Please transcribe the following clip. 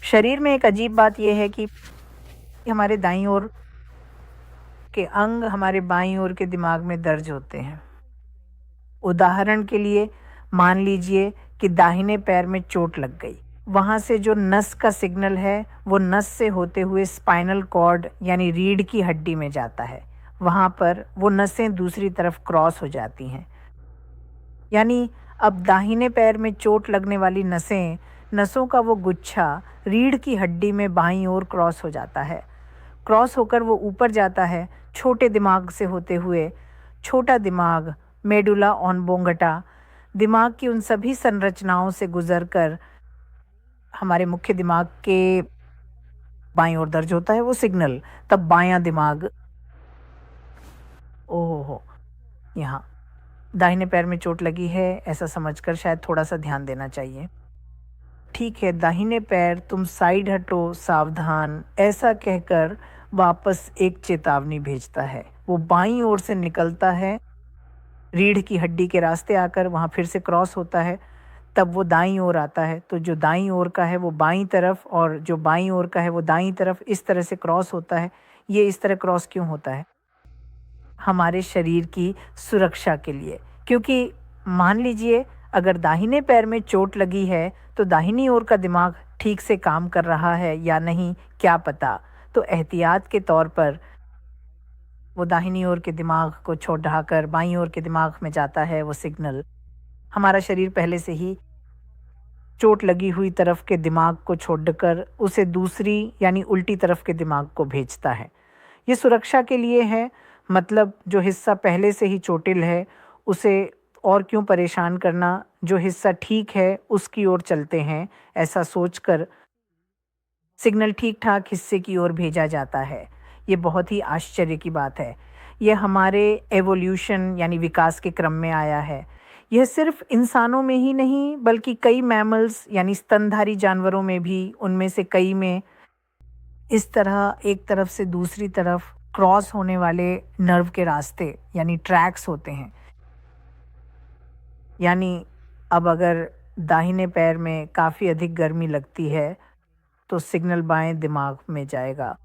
शरीर में एक अजीब बात यह है कि हमारे दाईं ओर के अंग हमारे बाईं ओर के दिमाग में दर्ज होते हैं। उदाहरण के लिए मान लीजिए कि दाहिने पैर में चोट लग गई। वहाँ से जो नस का सिग्नल है, वो नस से होते हुए स्पाइनल कॉर्ड यानी रीढ़ की हड्डी में जाता है। वहाँ पर वो नसें दूसरी तरफ क्रॉस हो जाती हैं। यानी अब दाहिने पैर में चोट लगने वाली नसों का वो गुच्छा रीढ़ की हड्डी में बाईं ओर क्रॉस हो जाता है। क्रॉस होकर वो ऊपर जाता है, छोटे दिमाग से होते हुए छोटा दिमाग, मेडुला ऑब्लोंगेटा, दिमाग की उन सभी संरचनाओं से गुजरकर हमारे मुख्य दिमाग के बाईं ओर दर्ज होता है वो सिग्नल। तब बायां दिमाग, ओहो हो, यहाँ दाहिने पैर में चोट लगी है ऐसा समझकर शायद थोड़ा सा ध्यान देना चाहिए। ठीक है, दाहिने पैर, तुम साइड हटो, सावधान, ऐसा कहकर वापस एक चेतावनी भेजता है। वो बाईं ओर से निकलता है, रीढ़ की हड्डी के रास्ते आकर वहाँ फिर से क्रॉस होता है, तब वो दाईं ओर आता है। तो जो दाईं ओर का है वो बाईं तरफ और जो बाईं ओर का है वो दाईं तरफ, इस तरह से क्रॉस होता है। ये इस तरह क्रॉस क्यों होता है? हमारे शरीर की सुरक्षा के लिए। क्योंकि मान लीजिए अगर दाहिने पैर में चोट लगी है तो दाहिनी ओर का दिमाग ठीक से काम कर रहा है या नहीं, क्या पता। तो एहतियात के तौर पर वो दाहिनी ओर के दिमाग को छोड़ाकर बाईं ओर के दिमाग में जाता है वो सिग्नल। हमारा शरीर पहले से ही चोट लगी हुई तरफ के दिमाग को छोड़कर उसे दूसरी यानी उल्टी तरफ के दिमाग को भेजता है। ये सुरक्षा के लिए है, मतलब जो हिस्सा पहले से ही चोटिल है उसे और क्यों परेशान करना, जो हिस्सा ठीक है उसकी ओर चलते हैं, ऐसा सोचकर सिग्नल ठीक-ठाक हिस्से की ओर भेजा जाता है। ये बहुत ही आश्चर्य की बात है। ये हमारे एवोल्यूशन यानी विकास के क्रम में आया है। यह सिर्फ इंसानों में ही नहीं बल्कि कई मैमल्स यानी स्तनधारी जानवरों में भी, उनमें से कई में इस तरह एक तरफ से दूसरी तरफ क्रॉस होने वाले नर्व के रास्ते यानी ट्रैक्स होते हैं। यानी अब अगर दाहिने पैर में काफ़ी अधिक गर्मी लगती है तो सिग्नल बाएं दिमाग में जाएगा।